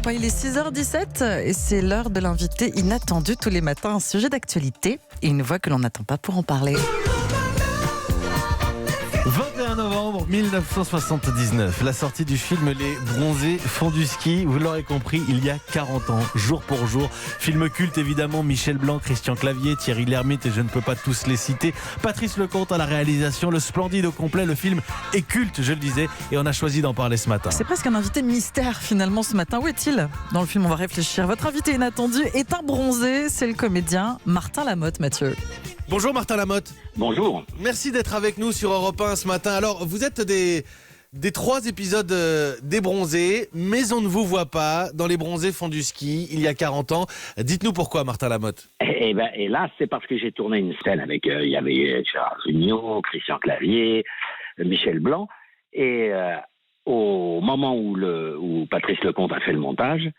Europe 1, il est 6h17 et c'est l'heure de l'invité inattendu tous les matins. Un sujet d'actualité et une voix que l'on n'attend pas pour en parler. 21 novembre 1979, la sortie du film Les Bronzés font du ski. Vous l'aurez compris, il y a 40 ans, jour pour jour. Film culte évidemment, Michel Blanc, Christian Clavier, Thierry Lhermitte et je ne peux pas tous les citer. Patrice Lecomte à la réalisation, le splendide au complet. Le film est culte, je le disais, et on a choisi d'en parler ce matin. C'est presque un invité mystère finalement ce matin. Où est-il ? Dans le film, on va réfléchir. Votre invité inattendu est un bronzé, c'est le comédien Martin Lamotte, Mathieu. Bonjour Martin Lamotte. Bonjour. Merci d'être avec nous sur Europe 1 ce matin. Alors, vous êtes des 3 épisodes des Bronzés, mais on ne vous voit pas dans Les Bronzés font du ski il y a 40 ans. Dites-nous pourquoi, Martin Lamotte. Et là, c'est parce que j'ai tourné une scène avec, il y avait Gérard Jugnot, Christian Clavier, Michel Blanc, et au moment où Patrice Lecomte a fait le montage,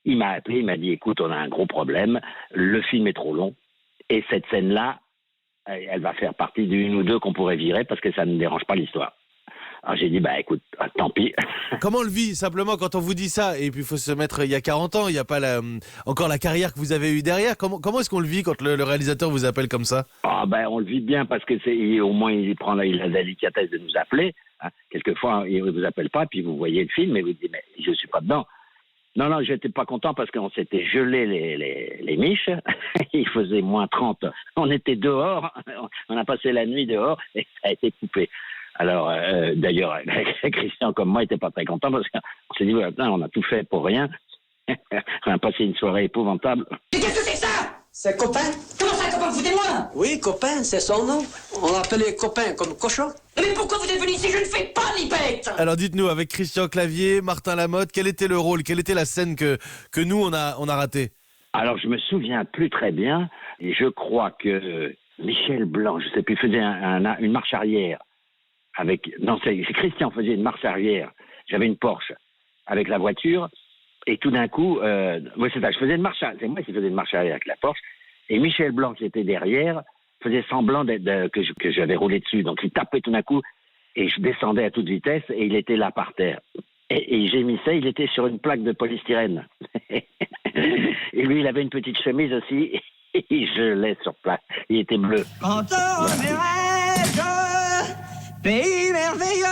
il m'a appelé, il m'a dit, écoute, on a un gros problème, le film est trop long, et cette scène-là, elle va faire partie d'une ou deux qu'on pourrait virer parce que ça ne dérange pas l'histoire. Alors j'ai dit, écoute, tant pis. Comment on le vit simplement quand on vous dit ça? Et puis il faut se mettre il y a 40 ans, il n'y a pas encore la carrière que vous avez eue derrière. Comment est-ce qu'on le vit quand le réalisateur vous appelle comme ça? On le vit bien parce que au moins il a la délicatesse de nous appeler. Hein. Quelquefois, il ne vous appelle pas, puis vous voyez le film et vous dites, mais je ne suis pas dedans. Non, j'étais pas content parce qu'on s'était gelé les miches. Il faisait moins 30. On était dehors. On a passé la nuit dehors et ça a été coupé. Alors, d'ailleurs, Christian comme moi n'était pas très content parce qu'on s'est dit, on a tout fait pour rien. On a passé une soirée épouvantable. Mais qu'est-ce que c'est que ça? C'est copain? Comment ça, copain? Foutez-moi! Oui, copain, c'est son nom. On l'appelait copain comme cochon. Mais pourquoi vous êtes venu ici? Je ne fais pas l'hypette! Alors dites-nous, avec Christian Clavier, Martin Lamotte, quel était le rôle? Quelle était la scène que nous, on a ratée? Alors, je me souviens plus très bien. Et je crois que Michel Blanc, je sais plus, faisait une marche arrière. C'est Christian faisait une marche arrière. J'avais une Porsche avec la voiture. Et tout d'un coup, je faisais une marche arrière. C'est moi qui faisais une marche arrière avec la Porsche. Et Michel Blanc, qui était derrière, faisait semblant que j'avais roulé dessus. Donc il tapait tout d'un coup et je descendais à toute vitesse et il était là par terre. Et il gémissait, il était sur une plaque de polystyrène. Et lui, il avait une petite chemise aussi et il gelait sur place. Il était bleu. Encore mes rêves, pays merveilleux.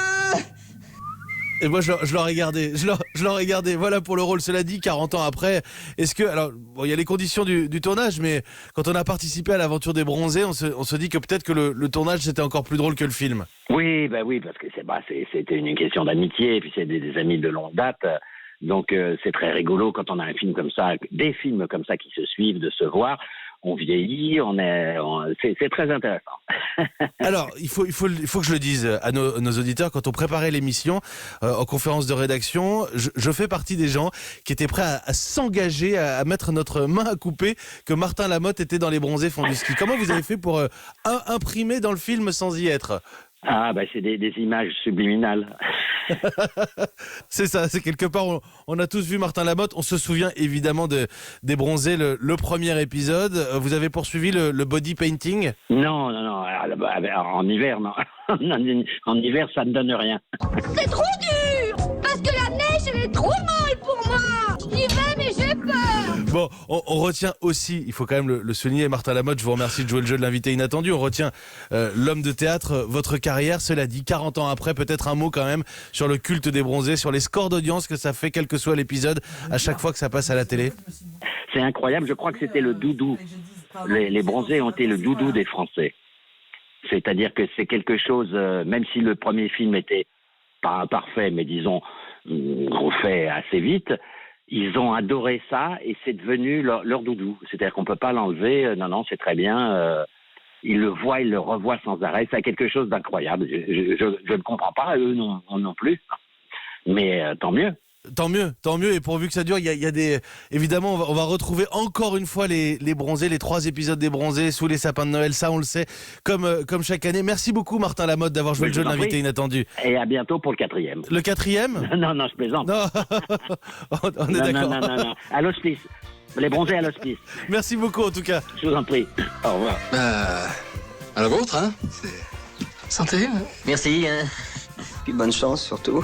Et moi, je l'aurais regardé. Je l'aurais regardé. Voilà pour le rôle. Cela dit, 40 ans après, est-ce que... Alors, il y a les conditions du tournage, mais quand on a participé à l'aventure des Bronzés, on se dit que peut-être que le tournage, c'était encore plus drôle que le film. Oui, parce que c'était une question d'amitié, et puis c'est des amis de longue date. Donc, c'est très rigolo quand on a un film comme ça, des films comme ça qui se suivent, de se voir. On vieillit, c'est très intéressant. Alors, il faut que je le dise à nos auditeurs, quand on préparait l'émission en conférence de rédaction, je fais partie des gens qui étaient prêts à s'engager, à mettre notre main à couper que Martin Lamotte était dans Les Bronzés font du ski. Comment vous avez fait pour imprimer dans le film sans y être? C'est des images subliminales. C'est ça, c'est quelque part, on a tous vu Martin Lamotte, on se souvient évidemment des Bronzés, le premier épisode. Vous avez poursuivi le body painting? Non, en hiver, non. En hiver, ça ne donne rien. C'est trop dur! Parce que la neige, elle est trop molle pour moi! J'y vais, mais j'ai peur! Bon, on retient aussi, il faut quand même le souligner, Martin Lamotte, je vous remercie de jouer le jeu de l'invité inattendu, on retient l'homme de théâtre, votre carrière, cela dit, 40 ans après, peut-être un mot quand même sur le culte des Bronzés, sur les scores d'audience que ça fait, quel que soit l'épisode, à chaque fois que ça passe à la télé. C'est incroyable, je crois que c'était le doudou. Les Bronzés ont été le doudou des Français. C'est-à-dire que c'est quelque chose, même si le premier film était pas parfait, mais disons, refait assez vite, ils ont adoré ça et c'est devenu leur doudou. C'est-à-dire qu'on ne peut pas l'enlever. Non, c'est très bien. Ils le voient, ils le revoient sans arrêt. C'est quelque chose d'incroyable. Je ne comprends pas, eux non plus. Mais tant mieux. Tant mieux, et pourvu que ça dure, il y a des... Évidemment, on va retrouver encore une fois les Bronzés, les 3 épisodes des Bronzés sous les sapins de Noël, ça on le sait, comme chaque année. Merci beaucoup Martin Lamotte d'avoir joué le jeu de l'invité inattendu. Et à bientôt pour le 4e. Le 4e? Non, je plaisante. Non, on est d'accord. Non, à l'hospice. Les Bronzés à l'hospice. Merci beaucoup en tout cas. Je vous en prie. Au revoir. À la vôtre, hein. Santé. Merci, hein. Puis bonne chance surtout.